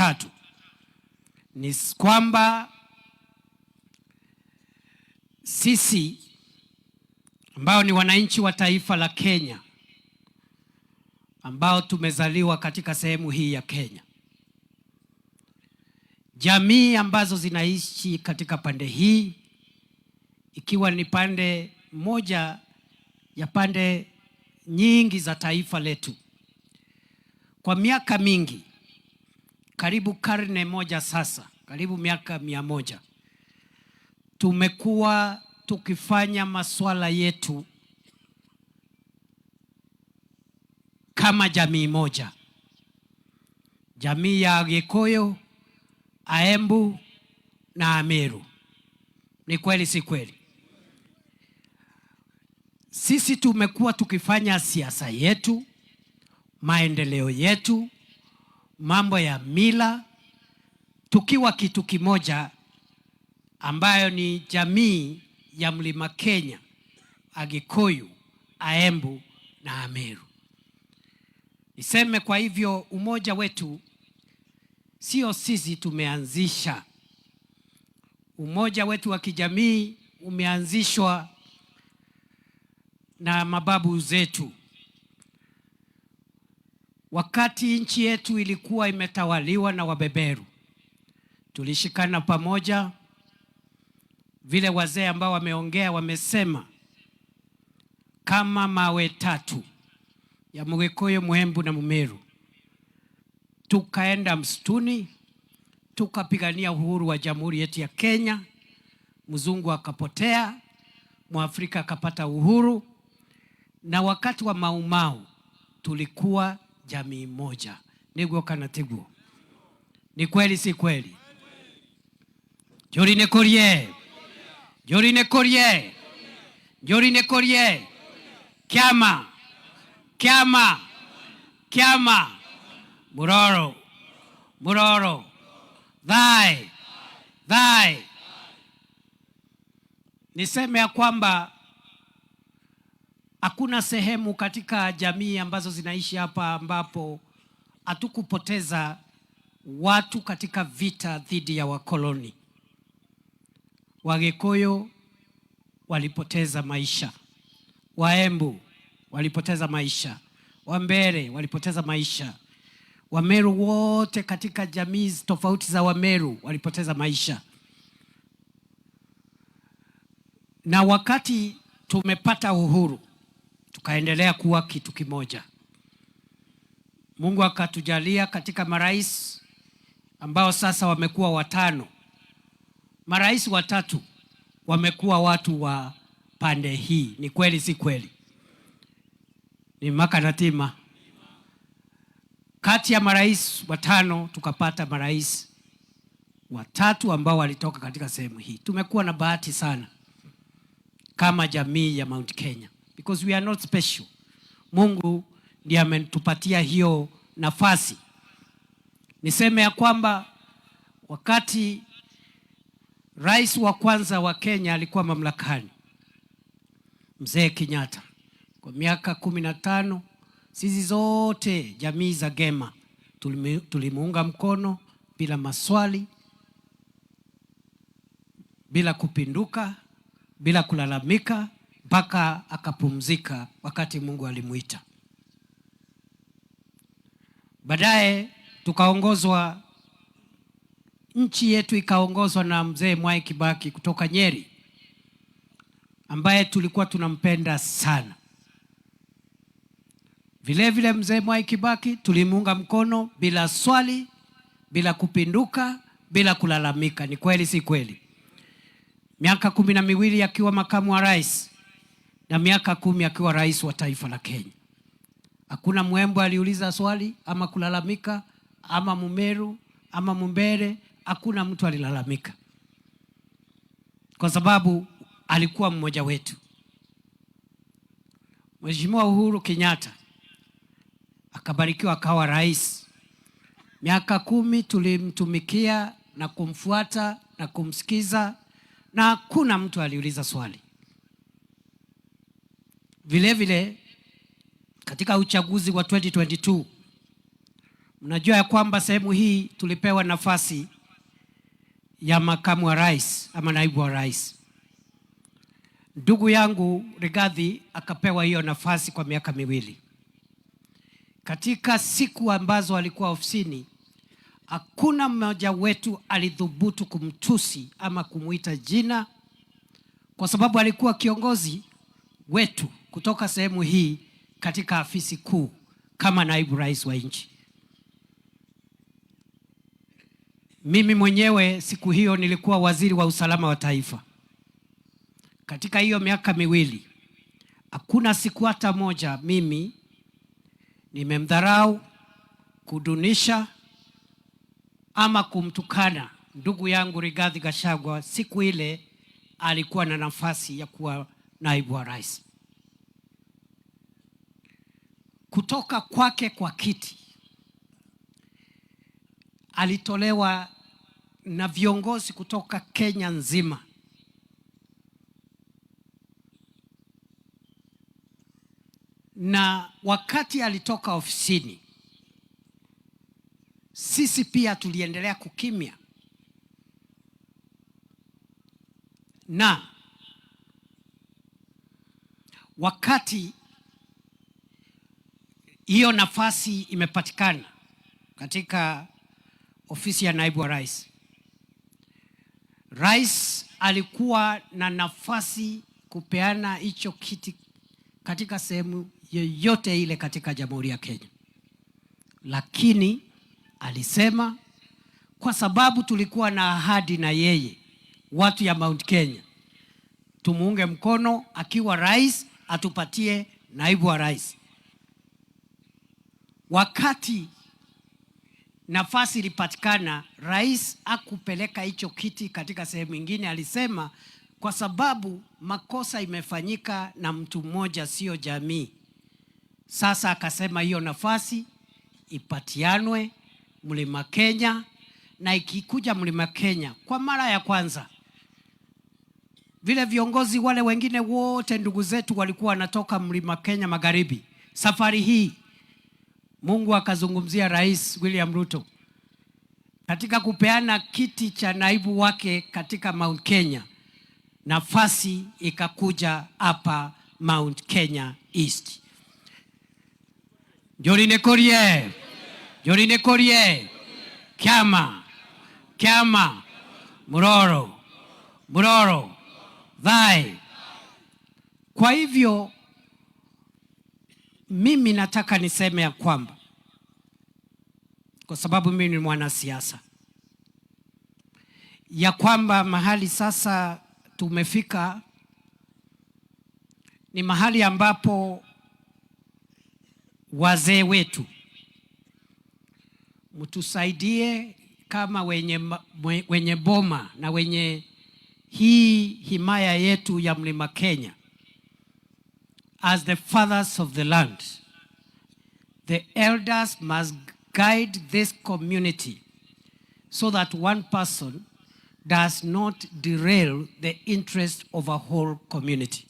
tatu ni kwamba sisi ambao ni wananchi wa taifa la Kenya, ambao tumezaliwa katika sehemu hii ya Kenya, jamii ambazo zinaishi katika pande hii, ikiwa ni pande moja ya pande nyingi za taifa letu, kwa miaka mingi, karibu karne moja sasa, karibu miaka 100, tumekuwa tukifanya masuala yetu kama jamii moja, jamii ya Agikuyu, Aembu na Ameru. Ni kweli si kweli? Sisi tumekuwa tukifanya siasa yetu, maendeleo yetu, mambo ya mila, tukiwa kitu kimoja, ambayo ni jamii ya Mlima Kenya, Agikuyu, Aembu na Ameru. Niseme kwa hivyo umoja wetu sio sisi tumeanzisha. Umoja wetu wa kijamii umeanzishwa na mababu zetu. Wakati nchi yetu ilikuwa imetawaliwa na wabeberu, tulishikana pamoja, vile wazee ambao wameongea wamesema, kama mawe tatu ya Mugikuyu, Muembu na Mumeru. Tukaenda msituni, tukapigania uhuru wa jamhuri yetu ya Kenya. Mzungu akapotea, Mwafrika akapata uhuru, na wakati wa Mau Mau tulikuwa jamii moja. Niguo kana tiguo? Ni kweli si kweli? Jori nekorie, jori nekorie, jori nekorie. Kiama, kiama, kiama. Muroro, muroro. Thai, thai. Niseme ya kwamba hakuna sehemu katika jamii ambazo zinaishi hapa ambapo hatukupoteza watu katika vita dhidi ya wakoloni. Wagikuyu walipoteza maisha, Waembu walipoteza maisha, Wambere walipoteza maisha, Wameru wote katika jamii tofauti za Wameru walipoteza maisha. Na wakati tumepata uhuru, tukaendelea kuwa kitu kimoja. Mungu akatujalia katika marais ambao sasa wamekuwa 5. Marais 3 wamekuwa watu wa pande hii. Ni kweli si kweli? Ni makanatima. Kati ya marais 5 tukapata marais 3 ambao walitoka katika sehemu hii. Tumekuwa na bahati sana kama jamii ya Mount Kenya, because we are not special. Mungu ndiye ametupatia hiyo nafasi. Niseme ya kwamba wakati rais wa kwanza wa Kenya alikuwa mamlakani, Mzee Kenyatta, kwa miaka 15, sisi zote jamii za Gema tulimuunga mkono bila maswali, bila kupinduka, bila kulalamika, mpaka akapumzika wakati Mungu alimuita. Baadaye tukaongozwa, nchi yetu ikaongozwa na Mzee Mwai Kibaki kutoka Nyeri, ambaye tulikuwa tunampenda sana. Vile vile Mzee Mwai Kibaki tulimuunga mkono bila swali, bila kupinduka, bila kulalamika. Ni kweli si kweli? Miaka 12 akiwa makamu wa rais na miaka 10 akiwa rais wa taifa la Kenya. Hakuna Muembu aliuliza swali ama kulalamika, ama Mumeru ama Mumbere, hakuna mtu alilalamika, kwa sababu alikuwa mmoja wetu. Mheshimiwa Uhuru Kenyatta akabarikiwa akawa rais. Miaka 10 tulimtumikia na kumfuata na kumsikiza, na hakuna mtu aliuliza swali. Vile vile katika uchaguzi wa 2022 Mnajua ya kwamba sehemu hii tulipewa nafasi ya makamu wa rais ama naibu wa rais. Ndugu yangu Rigathi akapewa hiyo nafasi kwa miaka miwili. Katika siku ambazo alikuwa ofisini, hakuna mmoja wetu alidhubutu kumtusi ama kumuita jina, kwa sababu alikuwa kiongozi wetu kutoka sehemu hii katika afisi kuu kama naibu rais wa nchi. Mimi mwenyewe siku hiyo nilikuwa waziri wa usalama wa taifa. Katika hiyo miaka miwili, hakuna siku hata moja mimi nimemdharau, kudunisha ama kumtukana ndugu yangu Rigathi Gachagua siku ile alikuwa na nafasi ya kuwa naibu wa rais. Kutoka kwake kwa kiti, alitolewa na viongozi kutoka Kenya nzima. Na wakati alitoka ofisini, sisi pia tuliendelea kukimya. Na wakati hiyo nafasi imepatikana katika ofisi ya naibu wa rais, rais alikuwa na nafasi kupeana hicho kiti katika sehemu yoyote ile katika Jamhuri ya Kenya. Lakini alisema kwa sababu tulikuwa na ahadi na yeye, watu ya Mount Kenya, tumuunge mkono akiwa rais, atupatie naibu wa rais. Wakati nafasi ilipatikana, rais hakupeleka hicho kiti katika sehemu nyingine. Alisema kwa sababu makosa imefanyika na mtu mmoja, sio jamii. Sasa akasema hiyo nafasi ipatianwe Mlima Kenya, na ikikuja Mlima Kenya kwa mara ya kwanza, vile viongozi wale wengine wote ndugu zetu walikuwa wanatoka Mlima Kenya Magharibi, safari hii Mungu akazungumzia Rais William Ruto katika kupeana kiti cha naibu wake katika Mount Kenya. Nafasi ikakuja hapa Mount Kenya East. Jorine Korie, Kiama, Muroro, Thai. Kwa hivyo mimi nataka niseme ya kwamba, kwa sababu mimi ni mwanasiasa, ya kwamba mahali sasa tumefika ni mahali ambapo wazee wetu mtusaidie kama wenye boma na wenye hii himaya yetu ya Mlima Kenya. As the fathers of the land, the elders must guide this community so that one person does not derail the interest of a whole community.